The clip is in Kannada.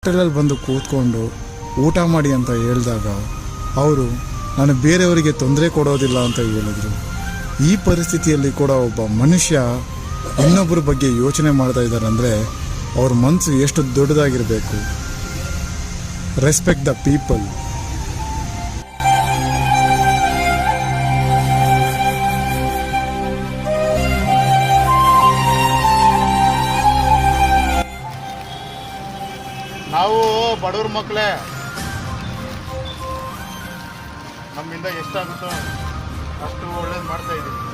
ಹಾಸ್ಟೆಲಲ್ಲಿ ಬಂದು ಕೂತ್ಕೊಂಡು ಊಟ ಮಾಡಿ ಅಂತ ಹೇಳಿದಾಗ ಅವರು ನಾನು ಬೇರೆಯವರಿಗೆ ತೊಂದರೆ ಕೊಡೋದಿಲ್ಲ ಅಂತ ಹೇಳಿದರು. ಈ ಪರಿಸ್ಥಿತಿಯಲ್ಲಿ ಕೂಡ ಒಬ್ಬ ಮನುಷ್ಯ ಇನ್ನೊಬ್ಬರ ಬಗ್ಗೆ ಯೋಚನೆ ಮಾಡ್ತಾ ಇದ್ದಾರೆ ಅಂದರೆ ಅವ್ರ ಮನಸ್ಸು ಎಷ್ಟು ದೊಡ್ಡದಾಗಿರಬೇಕು. Respect the people. ನಾವು ಬಡವ್ರ ಮಕ್ಕಳೇ, ನಮ್ಮಿಂದ ಎಷ್ಟಾಗುತ್ತೋ ಅಷ್ಟು ಒಳ್ಳೇದು ಮಾಡ್ತಾ ಇದ್ದೀವಿ.